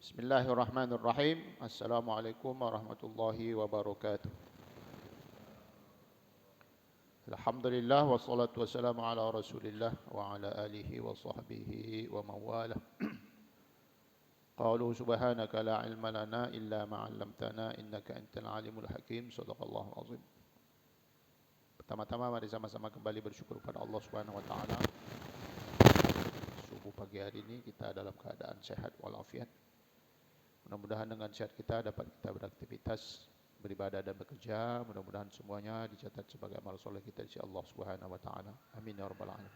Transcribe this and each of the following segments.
Bismillahirrahmanirrahim. Assalamualaikum warahmatullahi wabarakatuh. Alhamdulillah wassalatu wassalamu ala Rasulillah wa ala alihi wa sahbihi wa mawalah. Qalu subhanaka la ilma lana illa ma 'allamtana innaka antal alimul hakim. Shadaqallahu azim. Pertama-tama mari sama-sama kembali bersyukur kepada Allah Subhanahu wa taala. Subuh pagi hari ini kita dalam keadaan sehat walafiat. Mudah-mudahan dengan sehat kita dapat kita beraktivitas, beribadah dan bekerja. Mudah-mudahan semuanya dicatat sebagai amal soleh kita di Allah Subhanahu wa taala. Amin ya rabbal alamin.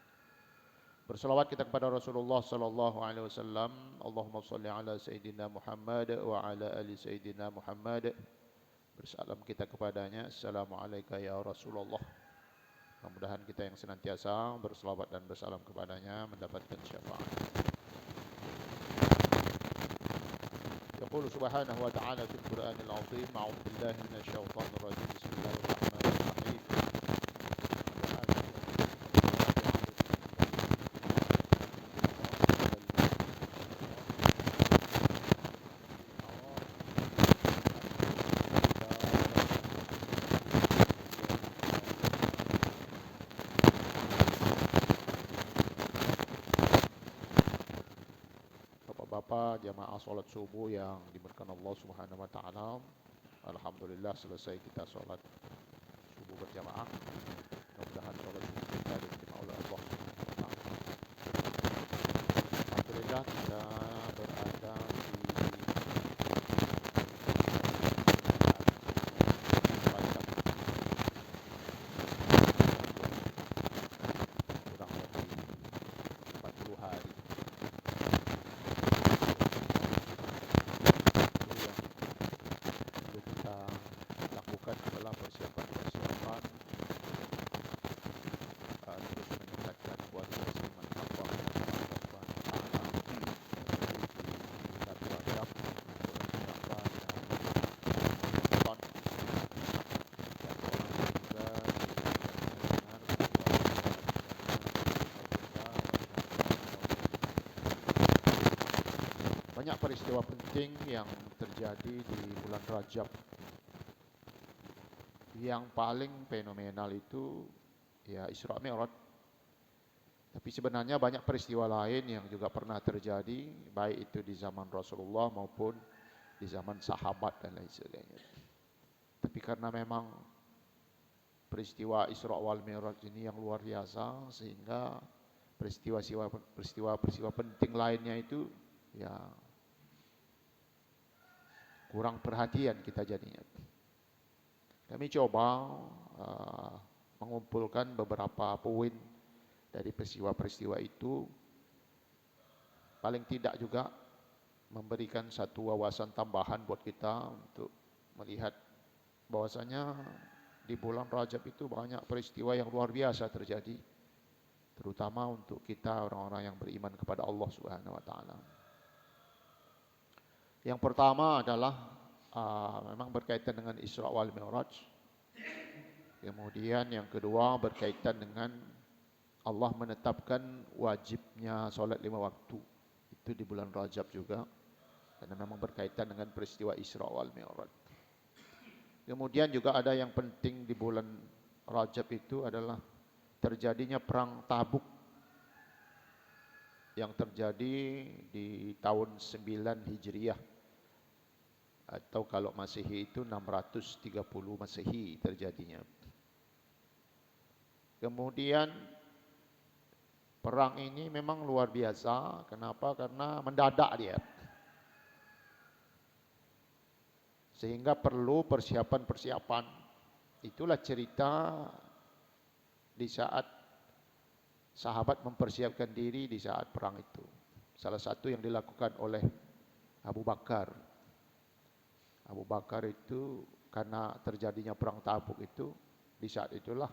Berselawat kita kepada Rasulullah sallallahu alaihi wasallam. Allahumma shalli ala sayidina Muhammad wa ala ali sayidina Muhammad. Bersalam kita kepadanya. Assalamualaikum ya Rasulullah. Mudah-mudahan kita yang senantiasa berselawat dan bersalam kepadanya mendapatkan syafaat. يقول سبحانه وتعالى في القرآن العظيم أعوذ بالله من الشيطان الرجيم بسم الله الرحمن الرحيم Bapak-bapak jamaah sholat subuh yang diberkahi Allah Subhanahu wa taala. Alhamdulillah selesai kita sholat subuh berjamaah. Mudah-mudahan sholat subuh kita diterima oleh Allah Subhanahu wa taala. Alhamdulillah kita berada di kurang lebih 40 hari. Lakukan adalah persiapan terus meningkatkan kualitas iman takwa kepada Allah Subhanahu wa taala di bulan Rajab, bulan Syawal dan Ramadan. Banyak peristiwa penting yang terjadi di bulan Rajab. Yang paling fenomenal itu ya Isra Mi'raj. Tapi sebenarnya banyak peristiwa lain yang juga pernah terjadi, baik itu di zaman Rasulullah maupun di zaman sahabat dan lain sebagainya. Tapi karena memang peristiwa Isra wal Mi'raj ini yang luar biasa, sehingga peristiwa penting lainnya itu ya kurang perhatian kita jadinya. Kami coba mengumpulkan beberapa poin dari peristiwa-peristiwa itu, paling tidak juga memberikan satu wawasan tambahan buat kita untuk melihat bahwasanya di bulan Rajab itu banyak peristiwa yang luar biasa terjadi, terutama untuk kita orang-orang yang beriman kepada Allah Subhanahu wa taala. Yang pertama adalah memang berkaitan dengan Isra wal Mi'raj. Kemudian yang kedua berkaitan dengan Allah menetapkan wajibnya solat 5 waktu. Itu di bulan Rajab juga. Karena memang berkaitan dengan peristiwa Isra wal Mi'raj. Kemudian juga ada yang penting di bulan Rajab itu adalah terjadinya perang Tabuk yang terjadi di tahun 9 Hijriah. Atau kalau Masehi itu 630 Masehi terjadinya. Kemudian perang ini memang luar biasa. Kenapa? Karena mendadak dia. Sehingga perlu persiapan-persiapan. Itulah cerita di saat sahabat mempersiapkan diri di saat perang itu. Salah satu yang dilakukan oleh Abu Bakar. Abu Bakar itu karena terjadinya perang Tabuk itu, di saat itulah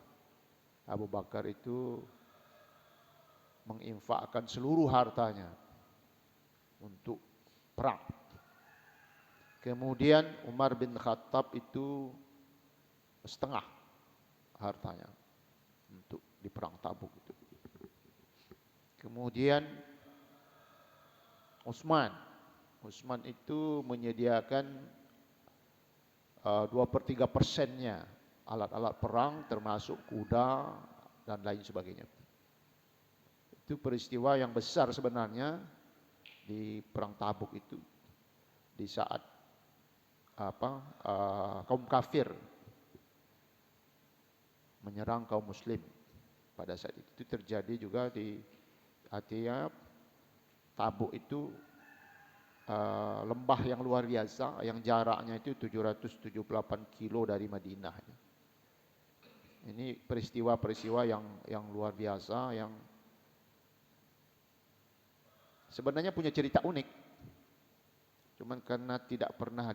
Abu Bakar itu menginfakkan seluruh hartanya untuk perang. Kemudian Umar bin Khattab itu setengah hartanya untuk di perang Tabuk itu. Kemudian Utsman itu menyediakan 2/3%-nya alat-alat perang termasuk kuda dan lain sebagainya. Itu peristiwa yang besar sebenarnya di perang Tabuk itu, di saat kaum kafir menyerang kaum muslim. Pada saat itu terjadi juga di artinya Tabuk itu lembah yang luar biasa, yang jaraknya itu 778 kilo dari Madinah. Ini peristiwa-peristiwa yang luar biasa, yang sebenarnya punya cerita unik. Cuman karena tidak pernah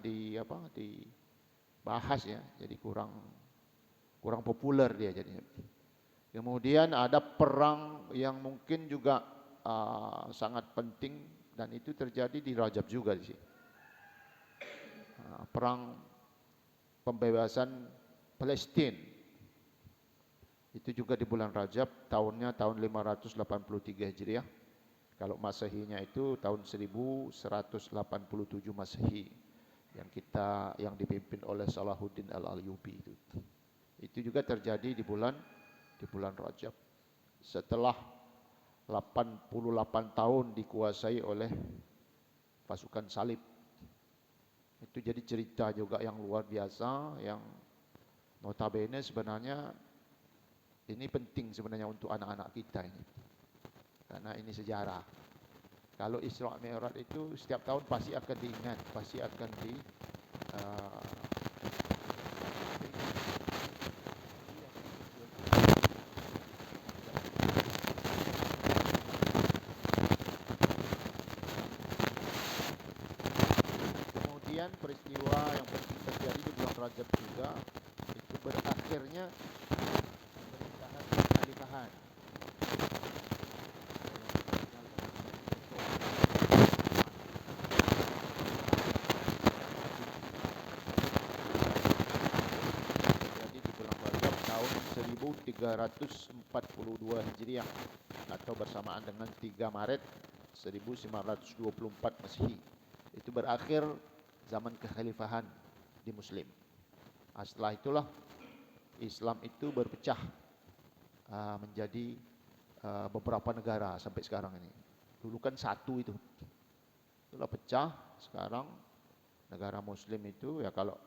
dibahas ya, jadi kurang populer dia jadinya. Kemudian ada perang yang mungkin juga sangat penting, dan itu terjadi di Rajab juga di sini. Perang pembebasan Palestina. Itu juga di bulan Rajab, tahunnya tahun 583 Hijriah. Kalau Masehinya itu tahun 1187 Masehi, yang dipimpin oleh Salahuddin Al-Ayyubi itu. Itu juga terjadi di bulan Rajab. Setelah 88 tahun dikuasai oleh pasukan salib. Itu jadi cerita juga yang luar biasa, yang notabene sebenarnya ini penting sebenarnya untuk anak-anak kita ini. Karena ini sejarah. Kalau Isra Mi'raj itu setiap tahun pasti akan diingat, pasti akan kemudian peristiwa yang terjadi di bulan Rajab juga, itu berakhirnya pemerintahan kekhalifahan. Jadi di bulan Rajab tahun 1342 Hijriah, atau bersamaan dengan 3 Maret 1924 Masehi. Itu berakhir zaman kekhalifahan di Muslim. Setelah itulah Islam itu berpecah menjadi beberapa negara sampai sekarang ini. Dulu kan satu itu. Itulah pecah. Sekarang negara Muslim itu ya, kalau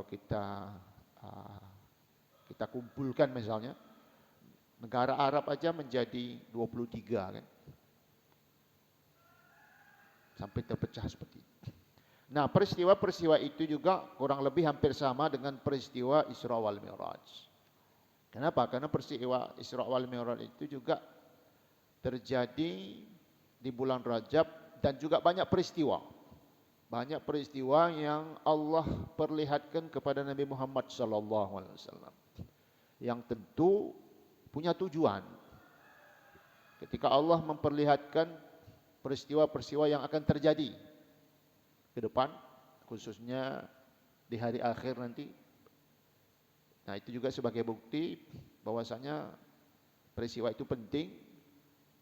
kita kumpulkan misalnya negara Arab aja menjadi 23 kan. Sampai terpecah seperti itu. Nah, peristiwa-peristiwa itu juga kurang lebih hampir sama dengan peristiwa Isra wal Mi'raj. Kenapa? Karena peristiwa Isra wal Mi'raj itu juga terjadi di bulan Rajab, dan juga banyak peristiwa. Banyak peristiwa yang Allah perlihatkan kepada Nabi Muhammad SAW, yang tentu punya tujuan. Ketika Allah memperlihatkan peristiwa-peristiwa yang akan terjadi ke depan, khususnya di hari akhir nanti. Nah, itu juga sebagai bukti bahwasanya peristiwa itu penting,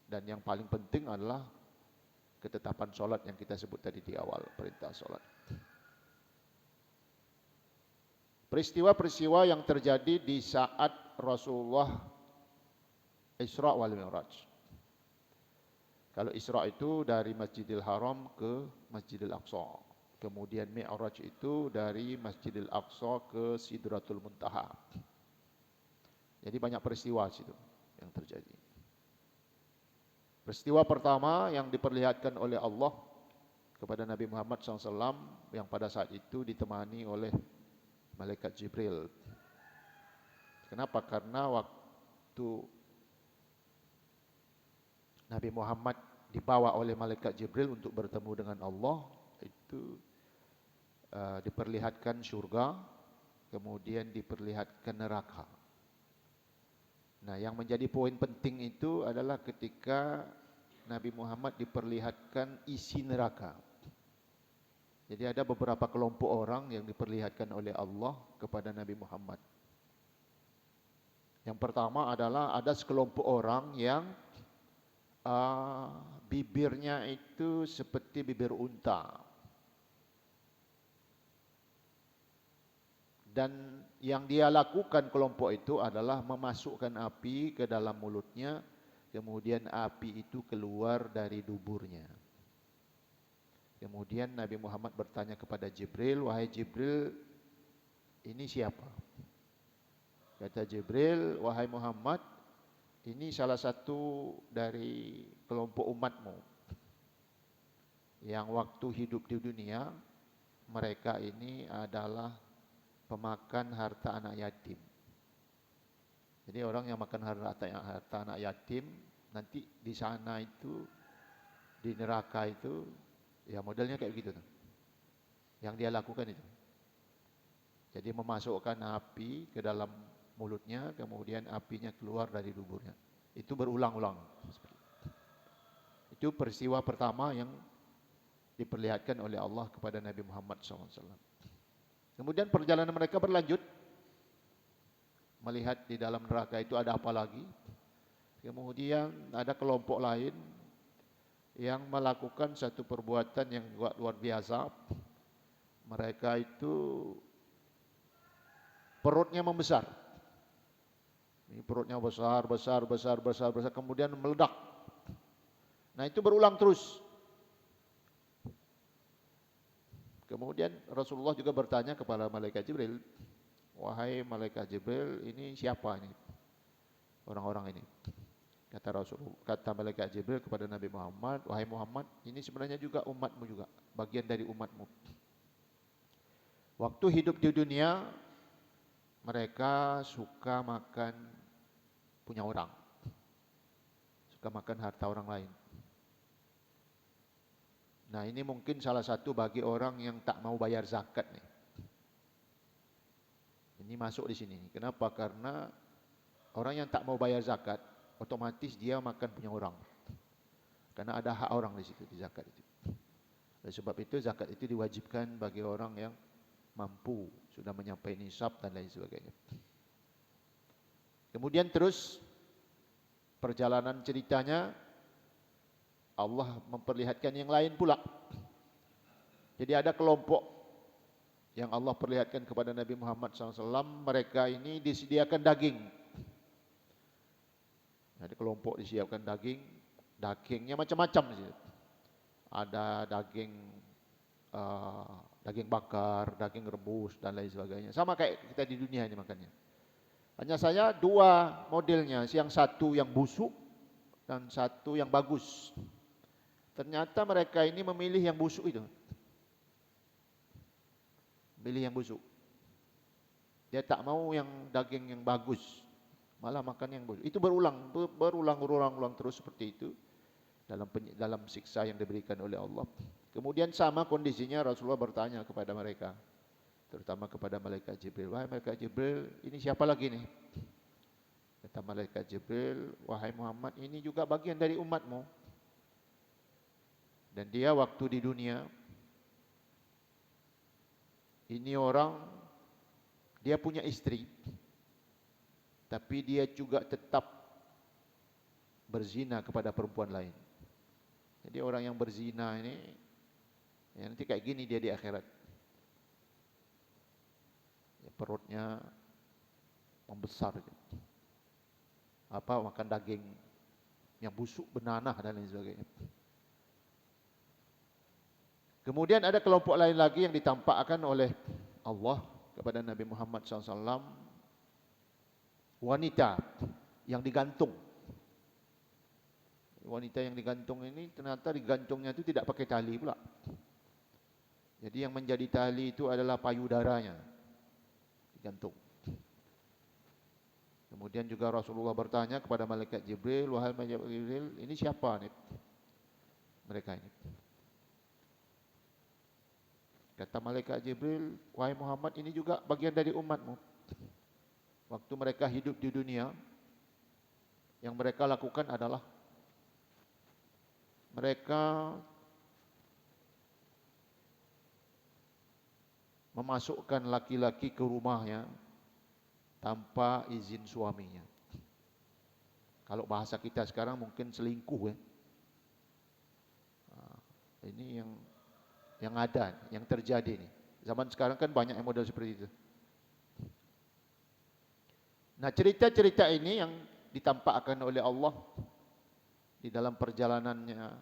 dan yang paling penting adalah ketetapan sholat yang kita sebut tadi di awal, perintah sholat. Peristiwa-peristiwa yang terjadi di saat Rasulullah Isra wal Mi'raj. Kalau Isra itu dari Masjidil Haram ke Masjidil Aqsa. Kemudian Mi'raj itu dari Masjidil Aqsa ke Sidratul Muntaha. Jadi banyak peristiwa situ yang terjadi. Peristiwa pertama yang diperlihatkan oleh Allah kepada Nabi Muhammad SAW, yang pada saat itu ditemani oleh Malaikat Jibril. Kenapa? Karena waktu Nabi Muhammad dibawa oleh Malaikat Jibril untuk bertemu dengan Allah, itu diperlihatkan surga, kemudian diperlihatkan neraka. Nah, yang menjadi poin penting itu adalah ketika Nabi Muhammad diperlihatkan isi neraka. Jadi ada beberapa kelompok orang yang diperlihatkan oleh Allah kepada Nabi Muhammad. Yang pertama adalah ada sekelompok orang yang bibirnya itu seperti bibir unta. Dan yang dia lakukan kelompok itu adalah memasukkan api ke dalam mulutnya, kemudian api itu keluar dari duburnya. Kemudian Nabi Muhammad bertanya kepada Jibril, "Wahai Jibril, ini siapa?" Kata Jibril, "Wahai Muhammad, ini salah satu dari kelompok umatmu yang waktu hidup di dunia mereka ini adalah pemakan harta anak yatim." Jadi orang yang makan harta anak yatim nanti di sana itu, di neraka itu, ya modelnya kayak begitu tuh. Yang dia lakukan itu. Jadi memasukkan api ke dalam mulutnya, kemudian apinya keluar dari duburnya. Itu berulang-ulang. Itu peristiwa pertama yang diperlihatkan oleh Allah kepada Nabi Muhammad SAW. Kemudian perjalanan mereka berlanjut, melihat di dalam neraka itu ada apa lagi. Kemudian ada kelompok lain yang melakukan satu perbuatan yang luar biasa. Mereka itu perutnya membesar. Ini perutnya besar, kemudian meledak. Nah itu berulang terus. Kemudian Rasulullah juga bertanya kepada malaikat Jibril, "Wahai malaikat Jibril, ini siapa ini? Orang-orang ini." Kata malaikat Jibril kepada Nabi Muhammad, "Wahai Muhammad, ini sebenarnya juga umatmu juga, bagian dari umatmu. Waktu hidup di dunia, mereka suka makan punya orang, suka makan harta orang lain. Nah ini mungkin salah satu bagi orang yang tak mau bayar zakat nih. Ini masuk di sini. Kenapa? Karena orang yang tak mau bayar zakat, otomatis dia makan punya orang. Karena ada hak orang di situ, di zakat itu. Oleh sebab itu zakat itu diwajibkan bagi orang yang mampu, sudah menyampai nisab dan lain sebagainya. Kemudian terus perjalanan ceritanya, Allah memperlihatkan yang lain pula. Jadi ada kelompok yang Allah perlihatkan kepada Nabi Muhammad SAW, mereka ini disediakan daging. Jadi kelompok disediakan daging, dagingnya macam-macam. Ada daging bakar, daging rebus dan lain sebagainya. Sama kayak kita di dunia ini makannya. Hanya saya dua modelnya, yang satu yang busuk dan satu yang bagus. Ternyata mereka ini memilih yang busuk itu. Pilih yang busuk. Dia tak mau yang daging yang bagus, malah makan yang busuk. Itu berulang terus seperti itu dalam siksa yang diberikan oleh Allah. Kemudian sama kondisinya Rasulullah bertanya kepada mereka, terutama kepada malaikat Jibril, "Wahai malaikat Jibril, ini siapa lagi nih?" Kata malaikat Jibril, "Wahai Muhammad, ini juga bagian dari umatmu. Dan dia waktu di dunia, ini orang, dia punya istri, tapi dia juga tetap berzina kepada perempuan lain. Jadi orang yang berzina ini, ya nanti kayak gini dia di akhirat. Ya, perutnya membesar. Makan daging yang busuk, benanah dan lain sebagainya. Kemudian ada kelompok lain lagi yang ditampakkan oleh Allah kepada Nabi Muhammad SAW, wanita yang digantung. Wanita yang digantung ini ternyata digantungnya itu tidak pakai tali pula. Jadi yang menjadi tali itu adalah payudaranya, digantung. Kemudian juga Rasulullah bertanya kepada malaikat Jibril, "Wahai malaikat Jibril, ini siapa nih mereka ini?" Kata malaikat Jibril, "Wahai Muhammad, ini juga bagian dari umatmu. Waktu mereka hidup di dunia, yang mereka lakukan adalah mereka memasukkan laki-laki ke rumahnya tanpa izin suaminya. Kalau bahasa kita sekarang mungkin selingkuh ya. Ini yang ada, yang terjadi nih. Zaman sekarang kan banyak yang model seperti itu. Nah, cerita-cerita ini yang ditampakkan oleh Allah di dalam perjalanannya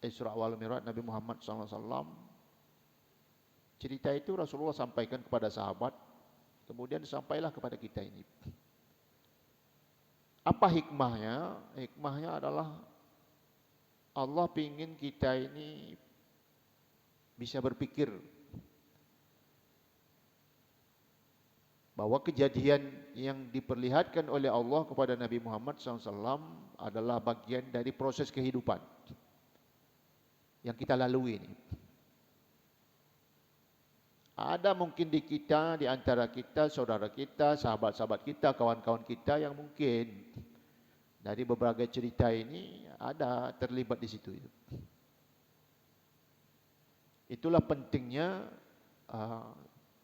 Isra wal Mi'raj Nabi Muhammad SAW. Cerita itu Rasulullah sampaikan kepada sahabat, kemudian sampailah kepada kita ini. Apa hikmahnya? Hikmahnya adalah Allah ingin kita ini bisa berpikir bahwa kejadian yang diperlihatkan oleh Allah kepada Nabi Muhammad SAW adalah bagian dari proses kehidupan yang kita lalui ini. Ada mungkin di kita, di antara kita, saudara kita, sahabat-sahabat kita, kawan-kawan kita yang mungkin dari berbagai cerita ini ada terlibat di situ. Itulah pentingnya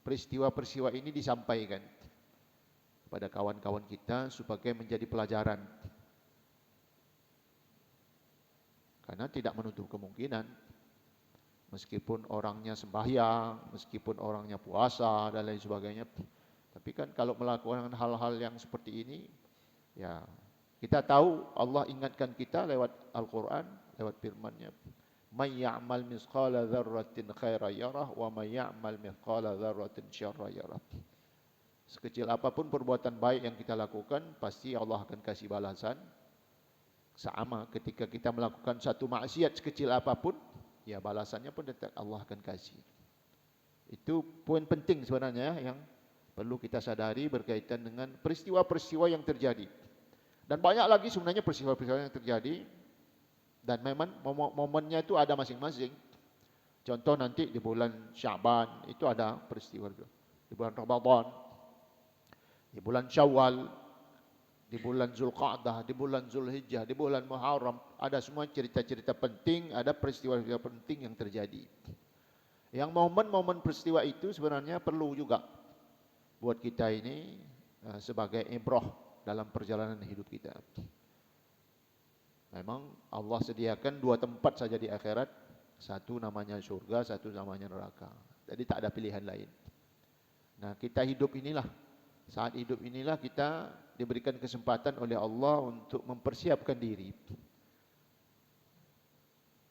peristiwa-peristiwa ini disampaikan kepada kawan-kawan kita sebagai menjadi pelajaran. Karena tidak menutup kemungkinan meskipun orangnya sembahyang, meskipun orangnya puasa dan lain sebagainya, tapi kan kalau melakukan hal-hal yang seperti ini, ya kita tahu Allah ingatkan kita lewat Al-Quran, lewat firman-Nya, "May ya'mal mithqala dzarratin khairan yarah wa may ya'mal mithqala dzarratin syarran yarah." Sekecil apapun perbuatan baik yang kita lakukan, pasti Allah akan kasih balasan. Sama ketika kita melakukan satu maksiat sekecil apapun, ya balasannya pun tetap Allah akan kasih. Itu poin penting sebenarnya yang perlu kita sadari berkaitan dengan peristiwa-peristiwa yang terjadi. Dan banyak lagi sebenarnya peristiwa-peristiwa yang terjadi, dan memang momennya itu ada masing-masing. Contoh nanti di bulan Syaban itu ada peristiwa itu. Di bulan Ramadan, di bulan Syawal, di bulan Zulqa'dah, di bulan Zulhijjah, di bulan Muharram, ada semua cerita-cerita penting, ada peristiwa-peristiwa penting yang terjadi. Yang momen-momen peristiwa itu sebenarnya perlu juga buat kita ini sebagai ibrah dalam perjalanan hidup kita. Memang Allah sediakan dua tempat saja di akhirat, satu namanya surga, satu namanya neraka. Jadi tak ada pilihan lain. Nah, kita hidup inilah, saat hidup inilah kita diberikan kesempatan oleh Allah untuk mempersiapkan diri.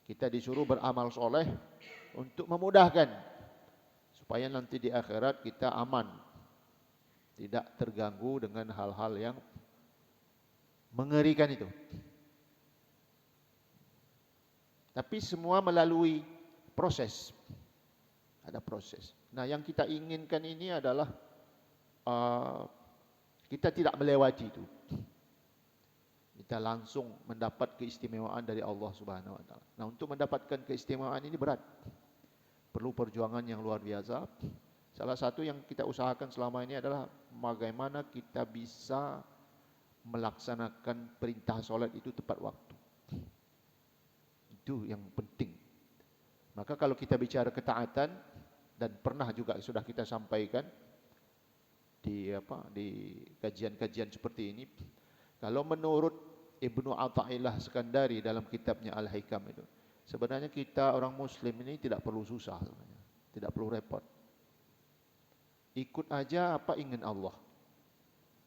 Kita disuruh beramal soleh untuk memudahkan supaya nanti di akhirat kita aman, tidak terganggu dengan hal-hal yang mengerikan itu. Tapi semua melalui proses. Ada proses. Nah, yang kita inginkan ini adalah kita tidak melewati itu. Kita langsung mendapat keistimewaan dari Allah Subhanahu wa taala. Nah, untuk mendapatkan keistimewaan ini berat. Perlu perjuangan yang luar biasa. Salah satu yang kita usahakan selama ini adalah bagaimana kita bisa melaksanakan perintah salat itu tepat waktu. Itu yang penting. Maka kalau kita bicara ketaatan, dan pernah juga sudah kita sampaikan di kajian-kajian seperti ini, kalau menurut Ibnu Athaillah Skandari dalam kitabnya Al-Hikam itu, sebenarnya kita orang muslim ini tidak perlu susah sebenarnya, tidak perlu repot. Ikut aja apa ingin Allah.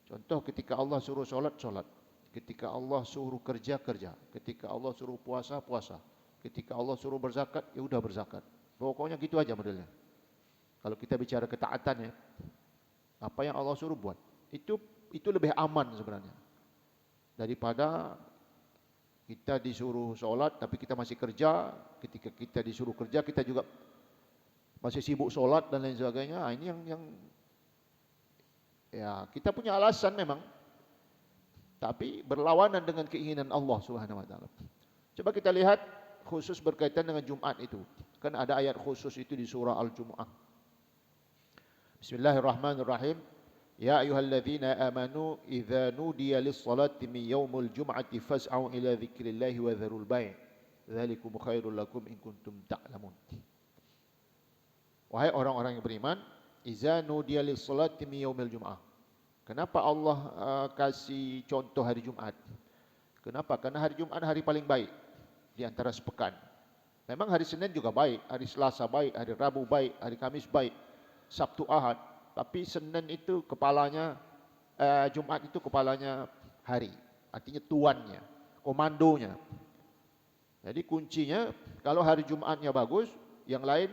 Contoh ketika Allah suruh solat, solat. Ketika Allah suruh kerja, kerja. Ketika Allah suruh puasa, puasa. Ketika Allah suruh berzakat, ya udah berzakat. Pokoknya gitu aja modelnya. Kalau kita bicara ketaatan ya, apa yang Allah suruh buat, itu lebih aman sebenarnya daripada kita disuruh sholat tapi kita masih kerja. Ketika kita disuruh kerja kita juga masih sibuk sholat dan lain sebagainya. Nah, ini yang ya kita punya alasan memang, tapi berlawanan dengan keinginan Allah Subhanahu wa taala. Coba kita lihat khusus berkaitan dengan Jumat itu. Kan ada ayat khusus itu di surah Al-Jumu'ah. Bismillahirrahmanirrahim. Ya ayyuhalladzina amanu idza nudiya lis-salati min yaumil jum'ati fas'au ila dzikrillahi wa dzarul bai'. Dzalikum khairul lakum in kuntum ta'lamun. Wahai orang-orang yang beriman, idza nudiya lis-salati min yaumil jum'ah. Kenapa Allah kasih contoh hari Jumat? Kenapa? Karena hari Jumat hari paling baik di antara sepekan. Memang hari Senin juga baik, hari Selasa baik, hari Rabu baik, hari Kamis baik, Sabtu Ahad. Tapi Senin itu kepalanya, Jumat itu kepalanya hari. Artinya tuannya, komandonya. Jadi kuncinya kalau hari Jumatnya bagus, yang lain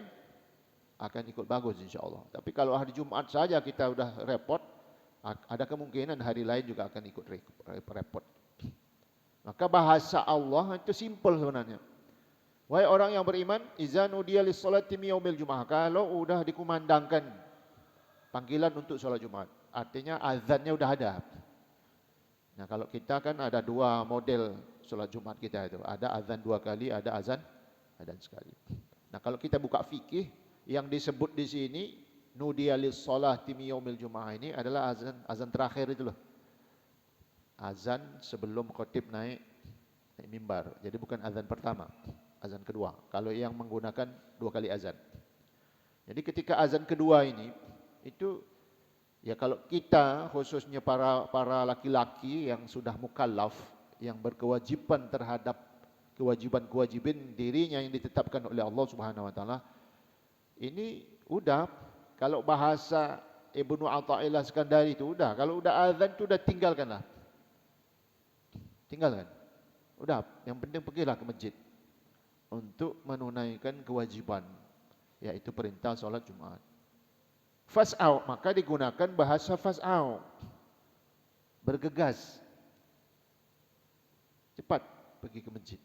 akan ikut bagus insya Allah. Tapi kalau hari Jumat saja kita udah repot, ada kemungkinan hari lain juga akan ikut repot. Maka bahasa Allah itu simple sebenarnya. Wahai orang yang beriman, iza nudiya lis-sholati min yaumil Jumat. Kalau udah dikumandangkan panggilan untuk sholat Jumat, artinya azannya udah ada. Nah, kalau kita kan ada dua model sholat Jumat kita itu. Ada azan 2 kali, ada azan sekali. Nah, kalau kita buka fikih, yang disebut di sini nudiya lis-sholati min yaumil Jumat ini adalah azan terakhir itu loh. Azan sebelum khatib naik mimbar. Jadi bukan azan pertama, azan kedua. Kalau yang menggunakan 2 kali azan. Jadi ketika azan kedua ini, itu ya kalau kita khususnya para laki-laki yang sudah mukallaf, yang berkewajiban terhadap kewajiban dirinya yang ditetapkan oleh Allah Subhanahu wa taala, ini udah kalau bahasa Ibnu Athaillah Skandari itu udah, kalau udah azan itu udah tinggalkanlah. Tinggalkan. Udah, yang penting pergilah ke masjid untuk menunaikan kewajiban, yaitu perintah sholat Jumat. Fas'au, maka digunakan bahasa fas'au, bergegas, cepat pergi ke masjid.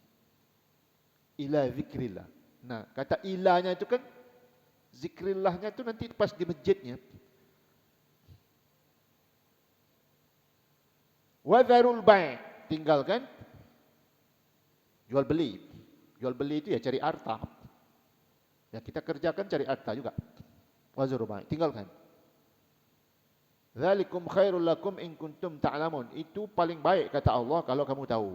Ila zikrillah. Nah, kata ilahnya itu kan zikrillahnya itu nanti pas di masjidnya. Wa dzarul bai', tinggalkan jual beli. Jual beli itu ya cari harta. Ya kita kerjakan cari harta juga. Wa dzarul bai', tinggalkan. Dzalikum khairul lakum in kuntum ta'lamun. Itu paling baik kata Allah kalau kamu tahu.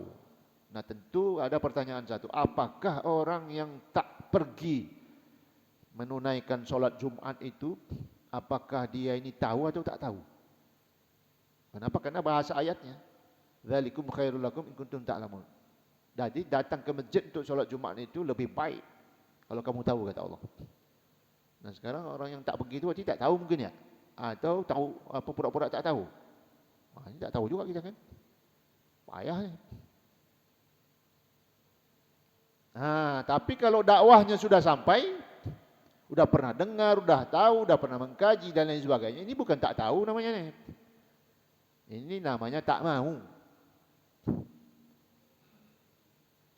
Nah, tentu ada pertanyaan satu, apakah orang yang tak pergi menunaikan sholat Jumat itu, apakah dia ini tahu atau tak tahu? Kenapa? Karena bahasa ayatnya, dzalikum khairul lakum in kuntum ta'lamun. Jadi datang ke masjid untuk sholat Jumat itu lebih baik kalau kamu tahu kata Allah. Nah, sekarang orang yang tak begitu tidak tahu mungkin ya, atau tahu apa pura-pura tak tahu. Ini tak tahu juga kita kan, payah. Nah, tapi kalau dakwahnya sudah sampai, udah pernah dengar, udah tahu, udah pernah mengkaji dan lain sebagainya, ini bukan tak tahu namanya nih. Ini namanya tak mau.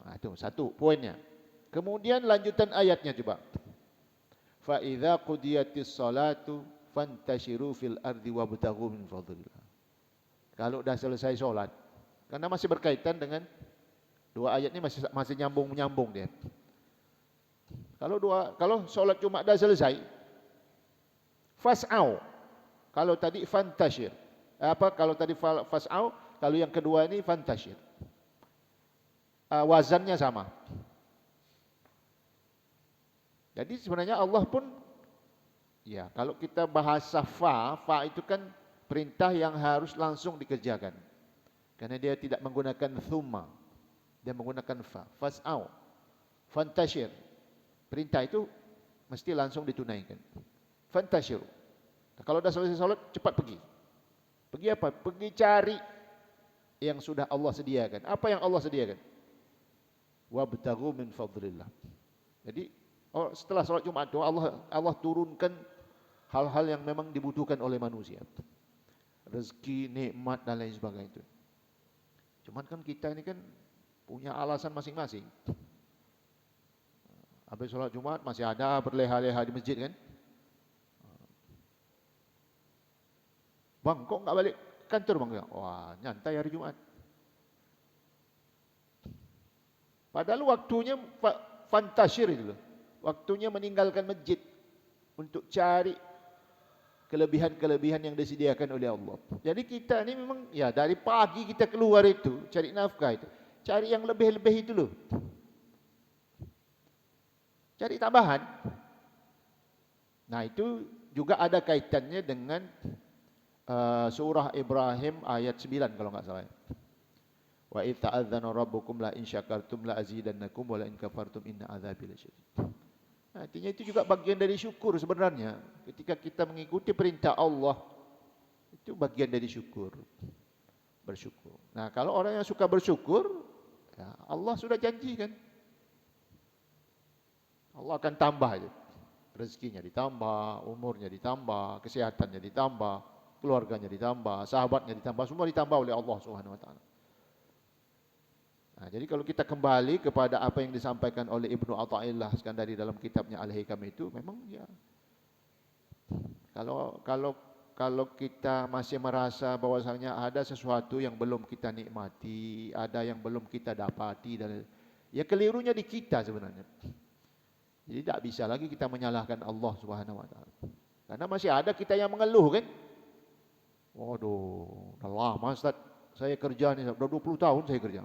Nah, itu satu poinnya. Kemudian lanjutan ayatnya coba. Fa idza qudiyatis salatu fantashiru fil ardi wabtaghu min fadlillah. Kalau dah selesai solat, karena masih berkaitan dengan dua ayat ini masih nyambung dia. Kalau solat Jumat dah selesai, fas'au. Kalau tadi fantashir. Kalau tadi fas'au, kalau yang kedua ini fantashir. Wazannya sama. Jadi sebenarnya Allah pun, ya kalau kita bahasa fa itu kan perintah yang harus langsung dikerjakan. Karena dia tidak menggunakan thumma. Dia menggunakan fa. Fas'au. Fantashir. Perintah itu mesti langsung ditunaikan. Fantashiru. Kalau dah selesai salat, cepat pergi. Pergi apa? Pergi cari yang sudah Allah sediakan. Apa yang Allah sediakan? Wabtaghu min fadlillah. Jadi setelah salat Jumat itu Allah turunkan hal-hal yang memang dibutuhkan oleh manusia. Rezeki, nikmat dan lain sebagainya itu. Cuman kan kita ini kan punya alasan masing-masing. Habis sholat Jumat masih ada berleha-leha di masjid kan? Bang, kok enggak balik kantor bang? Wah, nyantai hari Jumat. Padahal waktunya fantashir itu loh. Waktunya meninggalkan masjid untuk cari kelebihan-kelebihan yang disediakan oleh Allah. Jadi kita ini memang ya dari pagi kita keluar itu cari nafkah itu, cari yang lebih-lebih itu loh, cari tambahan. Nah itu juga ada kaitannya dengan surah Ibrahim ayat 9 kalau nggak salah. Wa idz ta'adzana rabbukum la in syakartum la azidannakum wa la in kafartum inna adzabi lasyadid. Artinya itu juga bagian dari syukur sebenarnya. Ketika kita mengikuti perintah Allah, itu bagian dari syukur. Bersyukur. Nah, kalau orang yang suka bersyukur, ya Allah sudah janjikan. Allah akan tambah itu. Rezekinya ditambah, umurnya ditambah, kesehatannya ditambah, keluarganya ditambah, sahabatnya ditambah, semua ditambah oleh Allah Subhanahu wa taala. Nah, jadi kalau kita kembali kepada apa yang disampaikan oleh Ibnu Athaillah Skandari dalam kitabnya Al-Hikam itu, memang ya kalau kita masih merasa bahwasanya ada sesuatu yang belum kita nikmati, ada yang belum kita dapati, dan ya kelirunya di kita sebenarnya. Jadi tidak bisa lagi kita menyalahkan Allah Subhanahu wa taala. Karena masih ada kita yang mengeluh kan? Waduh, udah lama Ustaz saya kerja nih, udah 20 tahun saya kerja.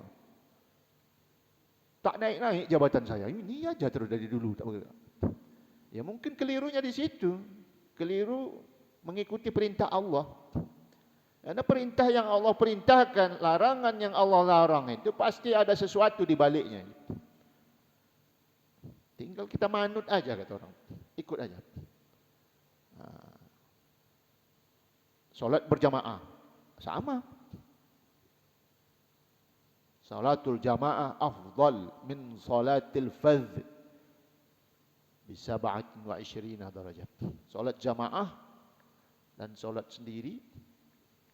Tak naik-naik jabatan saya. Ini aja terus dari dulu tak bergerak. Ya mungkin kelirunya di situ. Keliru mengikuti perintah Allah. Karena perintah yang Allah perintahkan, larangan yang Allah larang itu pasti ada sesuatu di baliknya. Tinggal kita manut aja kata orang. Ikut aja. Salat berjamaah sama. Salatul jamaah afdal min salatil fadh bi 27 darajat. Salat jamaah dan salat sendiri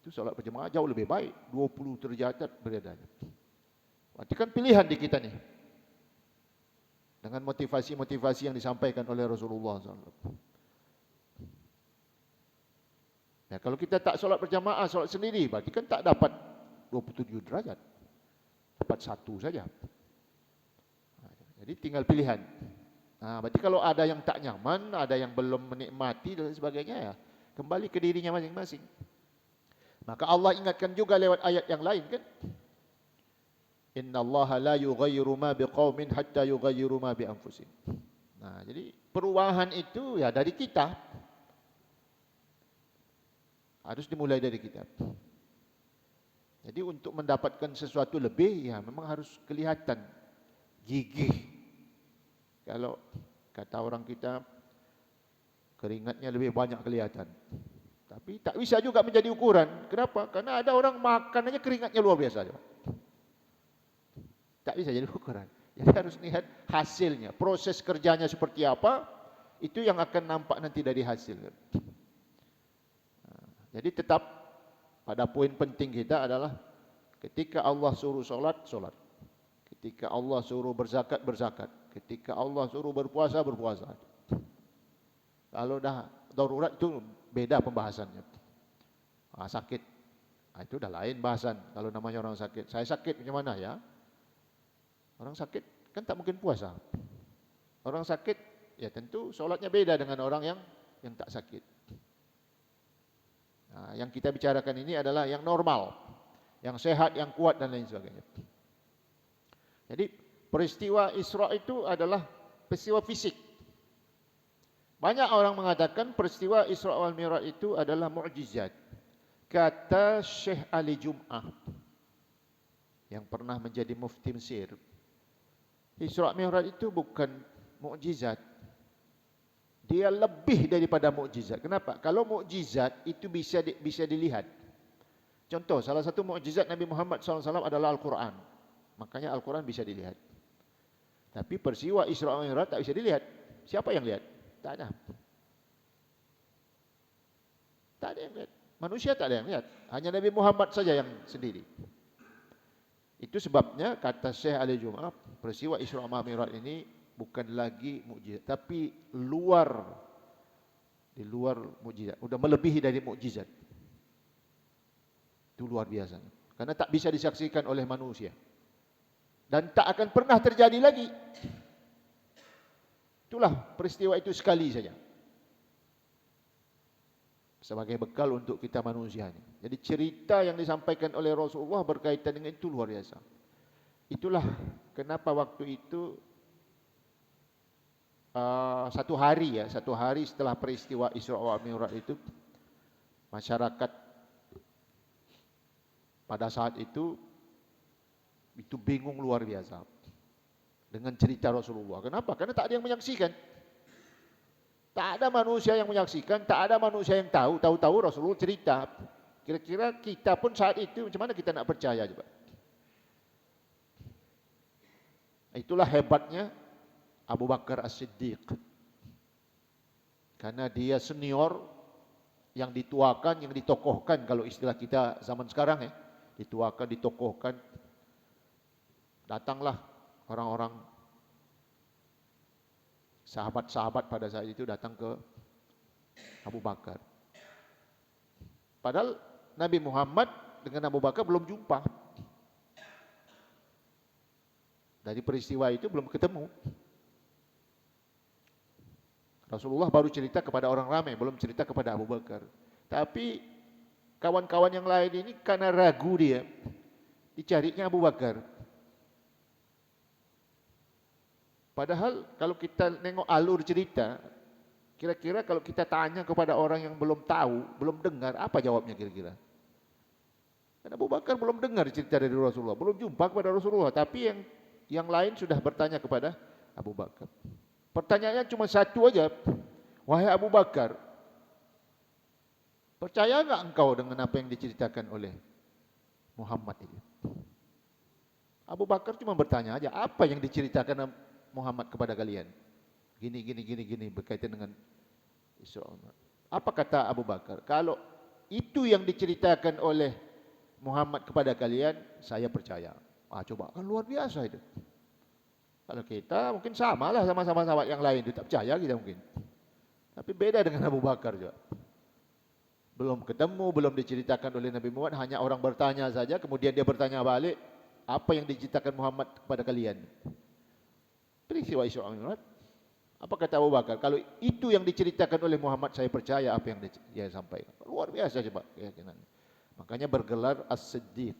itu salat berjamaah jauh lebih baik, 20 derajat berbeda. Berarti kan pilihan di kita nih. Dengan motivasi-motivasi yang disampaikan oleh Rasulullah SAW. Ya, kalau kita tak solat berjamaah, solat sendiri, berarti kan tak dapat 27 derajat. Dapat satu saja. Jadi tinggal pilihan. Nah, berarti kalau ada yang tak nyaman, ada yang belum menikmati dan sebagainya, ya kembali ke dirinya masing-masing. Maka Allah ingatkan juga lewat ayat yang lain kan. Innallaha la yughayyiru ma biqaumin hatta yughayyiru ma bi anfusihim. Nah, jadi perubahan itu ya dari kita. Harus dimulai dari kita. Jadi untuk mendapatkan sesuatu lebih ya memang harus kelihatan gigih. Kalau kata orang kita keringatnya lebih banyak kelihatan. Tapi tak bisa juga menjadi ukuran. Kenapa? Karena ada orang makan aja keringatnya luar biasa. Tak bisa jadi ukuran. Jadi harus lihat hasilnya, proses kerjanya seperti apa, itu yang akan nampak nanti dari hasil. Jadi tetap pada poin penting kita adalah ketika Allah suruh solat, solat. Ketika Allah suruh berzakat, berzakat. Ketika Allah suruh berpuasa, berpuasa. Kalau dah darurat itu beda pembahasannya. Sakit, itu dah lain bahasan. Kalau namanya orang sakit, saya sakit macam mana ya? Orang sakit kan tak mungkin puasa. Orang sakit ya tentu solatnya beda dengan orang yang tak sakit. Nah, yang kita bicarakan ini adalah yang normal, yang sehat, yang kuat dan lain sebagainya. Jadi peristiwa Isra itu adalah peristiwa fisik. Banyak orang mengatakan peristiwa Isra wal Mi'raj itu adalah mukjizat. Kata Syekh Ali Jum'ah yang pernah menjadi mufti Mesir, Isra Mi'raj itu bukan mukjizat. Dia lebih daripada mukjizat. Kenapa? Kalau mukjizat itu bisa dilihat. Contoh, salah satu mukjizat Nabi Muhammad SAW adalah Al-Quran. Makanya Al-Quran bisa dilihat. Tapi peristiwa Isra Mi'raj tak bisa dilihat. Siapa yang lihat? Tak ada. Tak ada yang lihat. Manusia tak ada yang lihat. Hanya Nabi Muhammad saja yang sendiri. Itu sebabnya kata Syekh Ali Jum'ah, peristiwa Isra Mi'raj ini bukan lagi mukjizat, tapi di luar mukjizat, sudah melebihi dari mukjizat. Itu luar biasa. Karena tak bisa disaksikan oleh manusia. Dan tak akan pernah terjadi lagi. Itulah peristiwa itu sekali saja. Sebagai bekal untuk kita manusianya. Jadi cerita yang disampaikan oleh Rasulullah berkaitan dengan itu luar biasa. Itulah kenapa waktu itu satu hari setelah peristiwa Isra wal Mi'raj itu, masyarakat pada saat itu Itu bingung luar biasa dengan cerita Rasulullah. Kenapa? Karena tak ada yang menyaksikan. Tak ada manusia yang menyaksikan, tak ada manusia yang tahu. Tahu-tahu Rasulullah cerita. Kira-kira kita pun saat itu macam mana kita nak percaya coba? Itulah hebatnya Abu Bakar As-Siddiq. Karena dia senior yang dituakan, yang ditokohkan kalau istilah kita zaman sekarang ya. Dituakan, ditokohkan. Datanglah orang-orang sahabat-sahabat pada saat itu datang ke Abu Bakar. Padahal Nabi Muhammad dengan Abu Bakar belum jumpa. Dari peristiwa itu belum ketemu. Rasulullah baru cerita kepada orang ramai, belum cerita kepada Abu Bakar. Tapi kawan-kawan yang lain ini karena ragu dia, dicarinya Abu Bakar. Padahal kalau kita nengok alur cerita, kira-kira kalau kita tanya kepada orang yang belum tahu, belum dengar, apa jawabnya kira-kira? Karena Abu Bakar belum dengar cerita dari Rasulullah, belum jumpa kepada Rasulullah, tapi yang lain sudah bertanya kepada Abu Bakar. Pertanyaannya cuma satu aja, wahai Abu Bakar, percaya enggak engkau dengan apa yang diceritakan oleh Muhammad itu? Abu Bakar cuma bertanya aja, apa yang diceritakan Muhammad kepada kalian? Gini berkaitan dengan Isra. Apa kata Abu Bakar? Kalau itu yang diceritakan oleh Muhammad kepada kalian, saya percaya. Coba, kan luar biasa itu. Kalau kita mungkin samalah sama-sama sahabat yang lain, tak percaya kita mungkin. Tapi beda dengan Abu Bakar juga. Belum ketemu, belum diceritakan oleh Nabi Muhammad, hanya orang bertanya saja, kemudian dia bertanya balik, apa yang diceritakan Muhammad kepada kalian? Peristiwa Isra Mi'raj. Apa kata Abu Bakar? Kalau itu yang diceritakan oleh Muhammad, saya percaya apa yang dia sampaikan. Luar biasa coba keyakinan. Makanya bergelar As-Siddiq.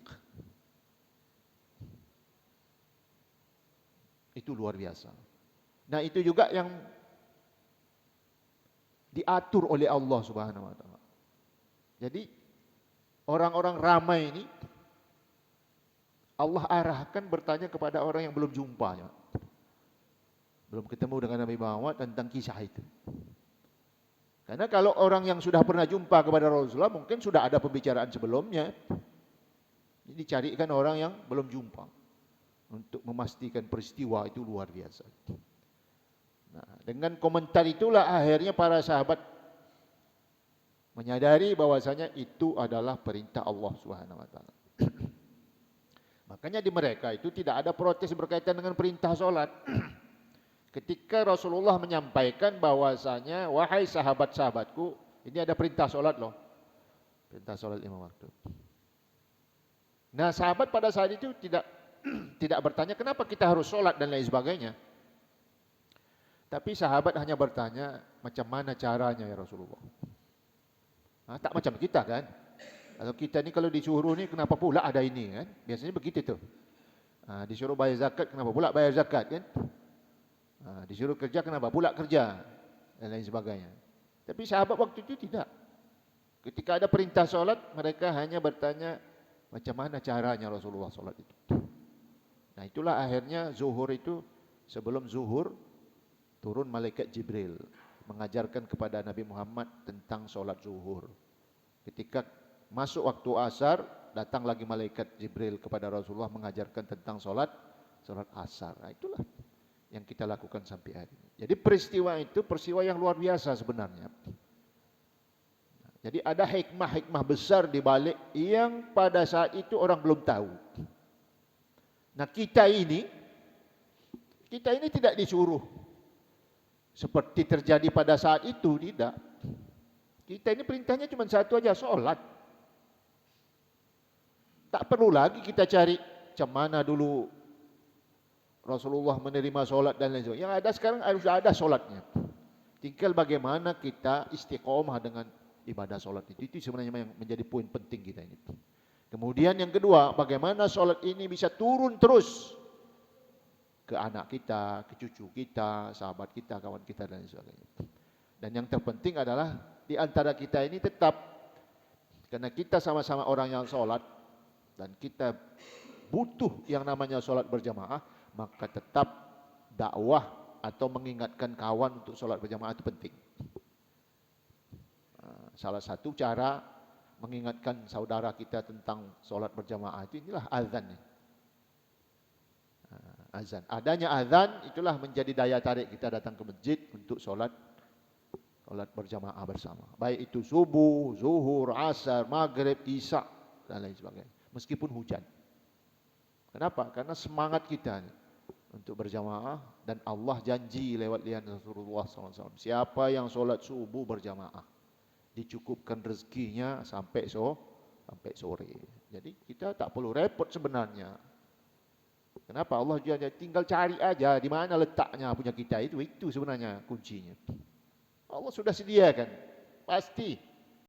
Itu luar biasa. Nah, itu juga yang diatur oleh Allah Subhanahu wa taala. Jadi orang-orang ramai ini Allah arahkan bertanya kepada orang yang belum jumpa, belum ketemu dengan Nabi Muhammad tentang kisah itu. Karena kalau orang yang sudah pernah jumpa kepada Rasulullah mungkin sudah ada pembicaraan sebelumnya. Jadi carikan orang yang belum jumpa untuk memastikan peristiwa itu luar biasa. Nah, dengan komentar itulah akhirnya para sahabat menyadari bahwasanya itu adalah perintah Allah Subhanahu wa taala. Makanya di mereka itu tidak ada protes berkaitan dengan perintah salat. Ketika Rasulullah menyampaikan bahwasanya wahai sahabat-sahabatku, ini ada perintah salat loh. Perintah salat 5 waktu. Nah, sahabat pada saat itu tidak bertanya kenapa kita harus salat dan lain sebagainya. Tapi sahabat hanya bertanya macam mana caranya ya Rasulullah. Nah, tak macam kita kan. Kalau kita ni kalau disuruh ni kenapa pula ada ini kan? Biasanya begitu tuh. Disuruh bayar zakat kenapa pula bayar zakat kan? Disuruh kerja kenapa pula kerja dan lain sebagainya. Tapi sahabat waktu itu tidak. Ketika ada perintah solat, mereka hanya bertanya macam mana caranya Rasulullah solat itu. Nah, itulah akhirnya zuhur itu, sebelum zuhur turun malaikat Jibril mengajarkan kepada Nabi Muhammad tentang solat zuhur. Ketika masuk waktu asar, datang lagi malaikat Jibril kepada Rasulullah mengajarkan tentang solat asar. Nah, itulah yang kita lakukan sampai hari ini. Jadi peristiwa itu peristiwa yang luar biasa sebenarnya. Jadi ada hikmah-hikmah besar di balik yang pada saat itu orang belum tahu. Nah, kita ini tidak disuruh seperti terjadi pada saat itu, tidak. Kita ini perintahnya cuma satu aja, sholat. Tak perlu lagi kita cari macam mana dulu Rasulullah menerima solat dan lain sebagainya. Yang ada sekarang harus ada solatnya. Tinggal bagaimana kita istiqomah dengan ibadah solat itu. Itu sebenarnya yang menjadi poin penting kita ini. Kemudian yang kedua, bagaimana solat ini bisa turun terus ke anak kita, ke cucu kita, sahabat kita, kawan kita dan lain sebagainya. Dan yang terpenting adalah di antara kita ini tetap, karena kita sama-sama orang yang solat dan kita butuh yang namanya sholat berjamaah, maka tetap dakwah atau mengingatkan kawan untuk sholat berjamaah itu penting. Salah satu cara mengingatkan saudara kita tentang sholat berjamaah itu inilah azan. Azan. Adanya azan itulah menjadi daya tarik kita datang ke masjid untuk sholat berjamaah bersama. Baik itu subuh, zuhur, asar, maghrib, isya dan lain sebagainya. Meskipun hujan. Kenapa? Karena semangat kita untuk berjamaah, dan Allah janji lewat lisan Rasulullah SAW. Siapa yang sholat subuh berjamaah, dicukupkan rezekinya sampai sore. Jadi kita tak perlu repot sebenarnya. Kenapa? Allah juga tinggal cari aja di mana letaknya punya kita itu sebenarnya kuncinya. Allah sudah sediakan, pasti.